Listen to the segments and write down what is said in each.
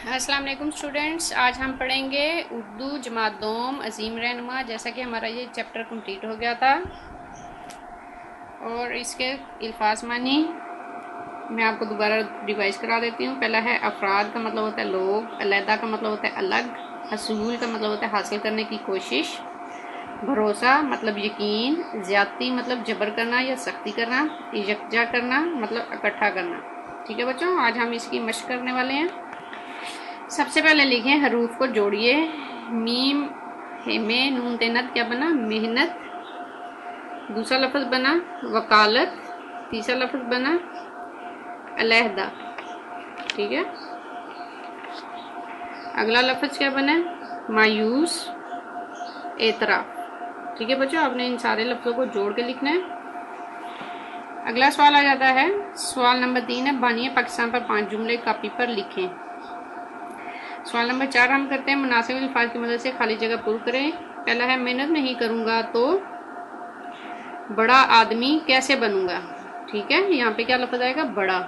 अस्सलाम वालेकुम स्टूडेंट्स, आज हम पढ़ेंगे उर्दू जमात दोम अजीम रहनुमा। जैसा कि हमारा ये चैप्टर कंप्लीट हो गया था और इसके अल्फाज मानी मैं आपको दोबारा रिवाइज करा देती हूँ। पहला है अफराद का मतलब होता है लोग, अलहदा का मतलब होता है अलग, हसूल का मतलब होता है हासिल करने की कोशिश, भरोसा मतलब यकीन, ज़्यादती मतलब जबर करना या सख्ती करना, यकजा करना मतलब इकट्ठा करना। ठीक है बच्चों, आज हम इसकी मशक करने वाले हैं। सबसे पहले लिखें, हरूफ को जोड़िए। मीम में नून तेनत क्या बना? मेहनत। दूसरा लफ्ज़ बना वकालत। तीसरा लफ्ज़ बना अलहदा। ठीक है, अगला लफ्ज़ क्या बना? मायूस, एतराफ़। ठीक है बच्चों, आपने इन सारे लफ्ज़ों को जोड़ के लिखना है। अगला सवाल आ जाता है, सवाल नंबर 3 है, बानिए पाकिस्तान पर 5 जुमले कापी पर लिखें। सवाल नंबर 4 हम करते हैं, मुनासिब अल्फाज की मदद से खाली जगह पुर करें। पहला है, मेहनत नहीं करूँगा तो बड़ा आदमी कैसे बनूंगा। ठीक है, यहाँ पे क्या लफ्ज़ आएगा? बड़ा।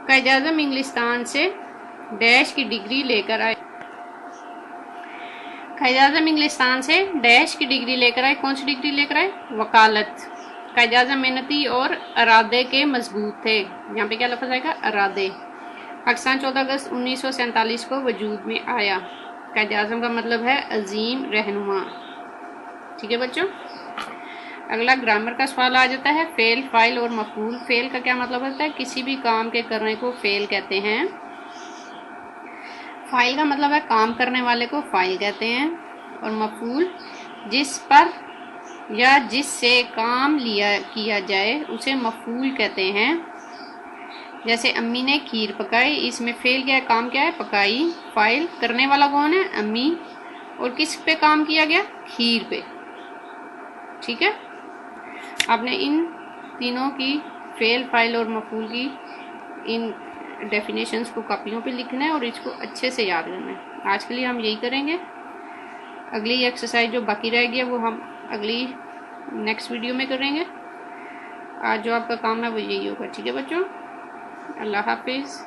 कायद-ए-आज़म इंग्लिस्तान से डैश की डिग्री लेकर आए। कायद-ए-आज़म इंग्लिस्तान से डैश की डिग्री लेकर आए। कौन सी डिग्री लेकर आए? वकालत। कायद-ए-आज़म मेहनती और इरादे के मजबूत थे। यहाँ पे क्या लफ्ज़ आएगा? इरादे। पाकिस्तान 14 अगस्त 1947 को वजूद में आया। कायद-ए-आज़म का मतलब है अजीम रहनुमा। ठीक है बच्चों, अगला ग्रामर का सवाल आ जाता है, फेल, फाइल और मफूल। फेल का क्या मतलब होता है? किसी भी काम के करने को फेल कहते हैं। फाइल का मतलब है काम करने वाले को फाइल कहते हैं। और मफूल जिस पर या जिससे काम किया जाए उसे मफूल कहते हैं। जैसे अम्मी ने खीर पकाई, इसमें फेल क्या है? काम क्या है? पकाई। फाइल करने वाला कौन है? अम्मी। और किस पे काम किया गया? खीर पे। ठीक है, आपने इन तीनों की, फेल, फाइल और मफूल की, इन डेफिनेशंस को कापियों पे लिखना है और इसको अच्छे से याद करना है। आज के लिए हम यही करेंगे। अगली एक्सरसाइज जो बाकी रह गई वो हम अगली नेक्स्ट वीडियो में करेंगे। आज जो आपका काम है वो यही होगा। ठीक है बच्चों, अल्लाह हाफिज़।